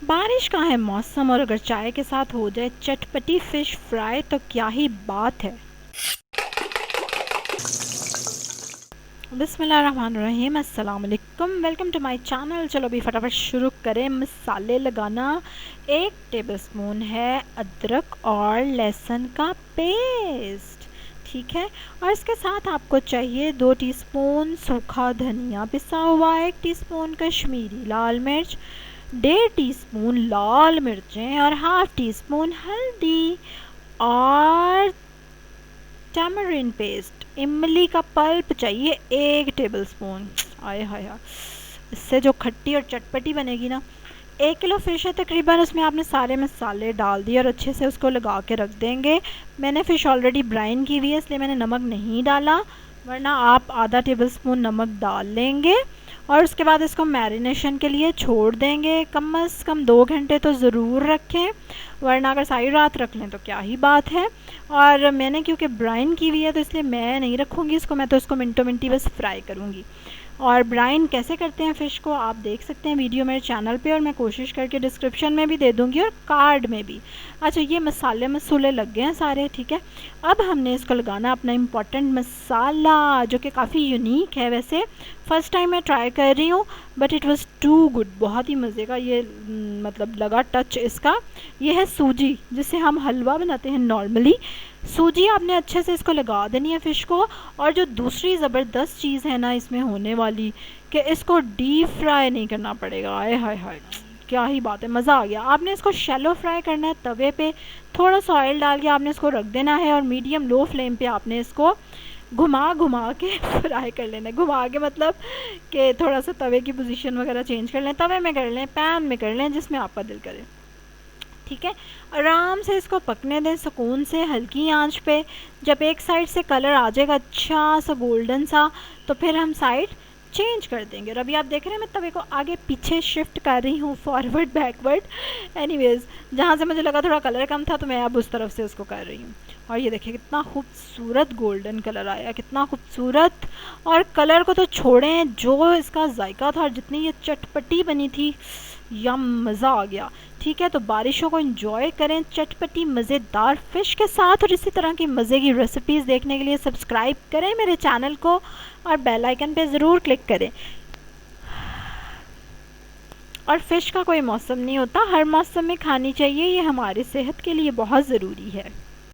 बारिश का है मौसम और अगर चाय के साथ हो जाए चटपटी फ़िश फ्राई तो क्या ही बात है। बिस्मिल्लाहिर्रहमानिर्रहीम, अस्सलाम वालेकुम, वेलकम टू माय चैनल। चलो अभी फटाफट शुरू करें। मसाले लगाना। 1 टेबलस्पून है अदरक और लहसुन का पेस्ट, ठीक है। और इसके साथ आपको चाहिए 2 टीस्पून सूखा धनिया पिसा हुआ, 1 टीस्पून कश्मीरी लाल मिर्च, 1.5 टीस्पून लाल मिर्चें और हाफ टी स्पून हल्दी और टैमरिन पेस्ट, इमली का पल्प चाहिए 1 टेबलस्पून। आय हाय हाय, इससे जो खट्टी और चटपटी बनेगी ना। 1 किलो फ़िश है तकरीबन, उसमें आपने सारे मसाले डाल दिए और अच्छे से उसको लगा के रख देंगे। मैंने फ़िश ऑलरेडी ब्राइन की हुई है इसलिए मैंने नमक नहीं डाला, वरना आप आधा टेबलस्पून नमक डाल लेंगे। और उसके बाद इसको मैरिनेशन के लिए छोड़ देंगे। कम से कम 2 घंटे तो ज़रूर रखें, वरना अगर सारी रात रख लें तो क्या ही बात है। और मैंने क्योंकि ब्राइन की हुई है तो इसलिए मैं नहीं रखूँगी इसको, मैं तो इसको मिनटों मिनटी बस फ्राई करूँगी। और ब्राइन कैसे करते हैं फ़िश को आप देख सकते हैं वीडियो मेरे चैनल पे, और मैं कोशिश करके डिस्क्रिप्शन में भी दे दूँगी और कार्ड में भी। अच्छा, ये मसाले मसूले लग गए हैं सारे, ठीक है। अब हमने इसको लगाना अपना इम्पॉर्टेंट मसाला, जो कि काफ़ी यूनिक है। वैसे फ़र्स्ट टाइम मैं ट्राई कर रही हूँ, but it was too good, बहुत ही मज़े का ये मतलब लगा टच इसका। ये है सूजी, जिससे हम हलवा बनाते हैं नॉर्मली। सूजी आपने अच्छे से इसको लगा देनी है फ़िश को। और जो दूसरी ज़बरदस्त चीज़ है ना इसमें होने वाली, कि इसको डीप फ्राई नहीं करना पड़ेगा। आय हाय हाय, क्या ही बात है, मज़ा आ गया। आपने इसको शैलो फ्राई करना है, तवे पे थोड़ा सा ऑयल डाल के आपने इसको रख देना है और मीडियम लो फ्लेम पे आपने इसको घुमा घुमा के फ्राई कर लेना है। घुमा के मतलब कि थोड़ा सा तवे की पोजीशन वगैरह चेंज कर लें, तवे में कर लें, पैन में कर लें, जिसमें आपका दिल करे, ठीक है। आराम से इसको पकने दें सुकून से, हल्की आंच पे। जब एक साइड से कलर आ जाएगा अच्छा सा गोल्डन सा, तो फिर हम साइड चेंज कर देंगे। और अभी आप देख रहे हैं मैं तवे को आगे पीछे शिफ्ट कर रही हूँ, फॉरवर्ड बैकवर्ड। एनीवेज, जहाँ से मुझे लगा थोड़ा कलर कम था तो मैं अब उस तरफ से उसको कर रही हूँ। और ये देखिए कितना खूबसूरत गोल्डन कलर आया, कितना खूबसूरत। और कलर को तो छोड़ें, जो इसका जायका था और जितनी ये चटपटी बनी थी, यम, मज़ा आ गया। ठीक है, तो बारिशों को एंजॉय करें चटपटी मज़ेदार फ़िश के साथ। और इसी तरह की मज़े की रेसिपीज़ देखने के लिए सब्सक्राइब करें मेरे चैनल को और बेल आइकन पे ज़रूर क्लिक करें। और फ़िश का कोई मौसम नहीं होता, हर मौसम में खानी चाहिए, ये हमारी सेहत के लिए बहुत ज़रूरी है।